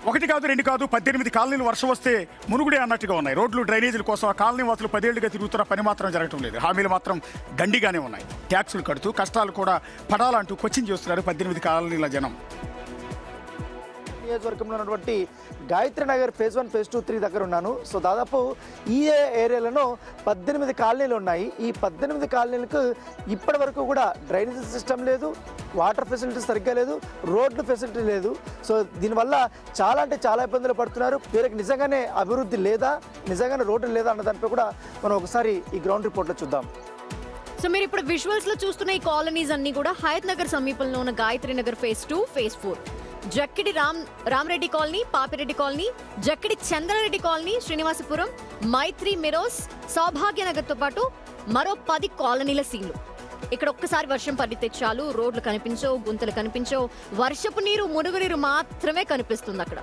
ఒకటి కాదు, రెండు కాదు, 18 కాలనీలు వర్షం వస్తే మునుగుడే అన్నట్టుగా ఉన్నాయి. రోడ్లు, డ్రైనేజీల కోసం ఆ కాలనీ వాసులు 10 ఏళ్లుగా తిరుగుతున్న పని మాత్రం జరగటం లేదు. హామీలు మాత్రం దండిగానే ఉన్నాయి. ట్యాక్సులు కడుతూ కష్టాలు కూడా పడాలంటూ కోచింగ్ చేస్తున్నారు 18 కాలనీల జనం. నియోజకవర్గంలో ఉన్నటువంటి గాయత్రి నగర్ ఫేజ్ 1, ఫేజ్ 2, 3 దగ్గర ఉన్నాను. సో దాదాపు ఈ ఏరియాలలో 18 కాలనీలు ఉన్నాయి. ఈ 18 కాలనీలకు ఇప్పటి వరకు కూడా డ్రైనేజ్ సిస్టమ్ లేదు, వాటర్ ఫెసిలిటీ సరిగ్గా లేదు, రోడ్లు ఫెసిలిటీ లేదు. సో దీనివల్ల చాలా అంటే చాలా ఇబ్బందులు పడుతున్నారు. వీరికి నిజంగానే అభివృద్ధి లేదా, నిజంగానే రోడ్లు లేదా అన్న దానిపై కూడా మనం ఒకసారి ఈ గ్రౌండ్ రిపోర్ట్లో చూద్దాం. సో మీరు ఇప్పుడు విజువల్స్ లో చూస్తున్న ఈ కాలనీస్ అన్ని కూడా హయత్ నగర్ సమీపంలో ఉన్న Gayatri Nagar phase 2, phase 4. Jakkidi Ramareddy colony, Papireddy colony, Jakkidi Chandrareddy colony, Srinivasapuram, Maitri మిరోస్, సౌభాగ్యనగర్తో పాటు మరో 10 కాలనీల సీన్లు. ఇక్కడ ఒక్కసారి వర్షం పడితే చాలు రోడ్లు కనిపించవు, గుంతలు కనిపించవు, వర్షపు నీరు, మురుగునీరు మాత్రమే కనిపిస్తుంది అక్కడ.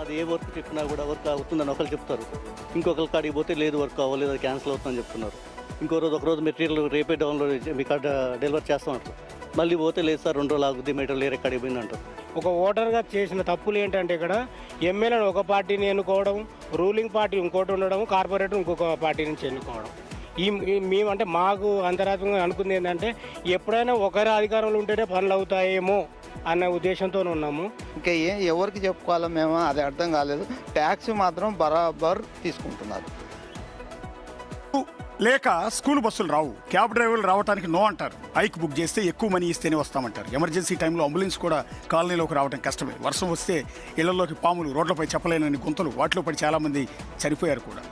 అది ఏ వర్క్ చెప్పినా కూడా వర్క్ అవుతుందని ఒకరు చెప్తారు, ఇంకొకరికి కాడికి పోతే లేదు వర్క్ అవ్వలేదు, అది క్యాన్సిల్ అవుతుందని చెప్తున్నారు. ఒకరోజు మెటీరియల్ రేపే డౌన్లోడ్ మీకు డెలివర్ చేస్తామంటారు, మళ్ళీ పోతే లేదు సార్ 2 రోజులు ఆగుద్ది, మెటీరియల్ ఎక్కడికి పోయింది అంటారు. ఒక ఓటర్గా చేసిన తప్పులు ఏంటంటే ఇక్కడ ఎమ్మెల్యేని ఒక పార్టీని ఎన్నుకోవడం, రూలింగ్ పార్టీ ఇంకోటి ఉండడం, కార్పొరేటర్ ఇంకొక పార్టీ నుంచి ఎన్నుకోవడం. మేమంటే మాకు అంతరాత్మకంగా అనుకుంది ఏంటంటే ఎప్పుడైనా ఒకరి అధికారంలో ఉంటేనే పనులు అవుతాయేమో అన్న ఉద్దేశంతో ఉన్నాము. ఇంకా ఎవరికి చెప్పుకోవాలో మేము అది అర్థం కాలేదు. ట్యాక్స్ మాత్రం బరాబర్ తీసుకుంటున్నారు. లేక స్కూల్ బస్సులు రావు, క్యాబ్ డ్రైవర్లు రావడానికి నో అంటారు. బైక్ బుక్ చేస్తే ఎక్కువ మనీ ఇస్తేనే వస్తామంటారు. ఎమర్జెన్సీ టైంలో అంబులెన్స్ కూడా కాలనీలోకి రావడం కష్టమే. వర్షం వస్తే ఇళ్లలోకి పాములు, రోడ్లపై చెప్పలేనని గుంతలు, వాటిలో పడి చాలామంది చనిపోయారు కూడా.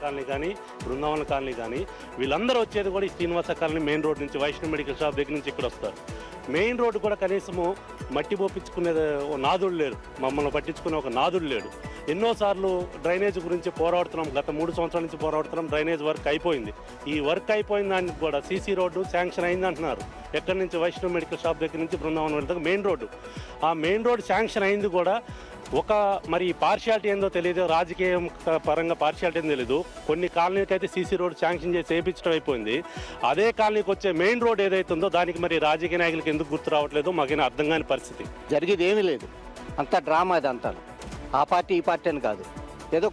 కాలనీ కానీ, బృందావన కాలనీ కానీ, వీళ్ళందరూ వచ్చేది కూడా ఈ శ్రీనివాస కాలనీ మెయిన్ రోడ్ నుంచి, వైష్ణవ్ మెడికల్ షాప్ దగ్గర నుంచి ఇక్కడ వస్తారు. మెయిన్ రోడ్డు కూడా కనీసము మట్టి పోపించుకునేది నాదుడు లేడు, మమ్మల్ని పట్టించుకునే ఒక నాదుడు లేడు. ఎన్నోసార్లు డ్రైనేజ్ గురించి పోరాడుతున్నాం, గత 3 సంవత్సరాల నుంచి పోరాడుతున్నాం. డ్రైనేజ్ వర్క్ అయిపోయింది. ఈ వర్క్ అయిపోయిన దానికి కూడా సీసీ రోడ్డు శాంక్షన్ అయింది అంటున్నారు. ఎక్కడి నుంచి, వైష్ణవ్ మెడికల్ షాప్ దగ్గర నుంచి బృందావనం వెళ్తాం మెయిన్ రోడ్డు. ఆ మెయిన్ రోడ్డు శాంక్షన్ అయింది కూడా మరి పార్షియాలిటీ ఏందో తెలియదు, రాజకీయం పరంగా పార్షియాలిటీ ఏందో తెలీదు. కొన్ని కాలనీకి అయితే సీసీ రోడ్ శాంక్షన్ చేసి వేయించడం అయిపోయింది. అదే కాలనీకి వచ్చే మెయిన్ రోడ్ ఏదైతే ఉందో దానికి మరి రాజకీయ నాయకులకి ఎందుకు గుర్తు రావట్లేదు మాకైనా అర్థం కాని పరిస్థితి. జరిగేది ఏమీ లేదు, అంత డ్రామా అది అంతా. ఆ పార్టీ ఈ పార్టీ అని కాదు, ఏదో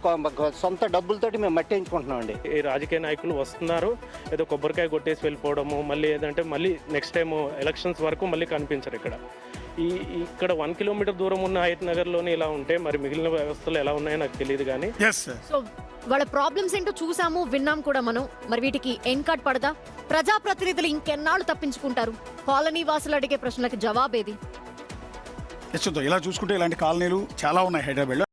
సొంత డబ్బులతోటి మేము మట్టించుకుంటున్నామండి. ఈ రాజకీయ నాయకులు వస్తున్నారు, ఏదో కొబ్బరికాయ కొట్టేసి వెళ్ళిపోవడము, మళ్ళీ ఏదంటే మళ్ళీ నెక్స్ట్ టైం ఎలక్షన్స్ వరకు మళ్ళీ కనిపించరు ఇక్కడ. ఇక్కడ 1 కిలోమీటర్ దూరం ఉన్న హయత్ నగర్లోనే ఇలా ఉంటే మరి మిగిలిన వ్యవస్థలు ఎలా ఉన్నాయో నాకు తెలియదు. కానీ సో వాళ్ళ ప్రాబ్లమ్స్ ఏంటో చూసాము, విన్నాం కూడా మనం. మరి వీటికి ఎండ్ కార్డ్ పడదా? ప్రజాప్రతినిధులు ఇంకెన్నాళ్ళు తప్పించుకుంటారు? కాలనీ వాసులు అడిగే ప్రశ్నలకు జవాబేది? ఇలా చూసుకుంటే ఇలాంటి కాలనీలు చాలా ఉన్నాయి హైదరాబాద్లో.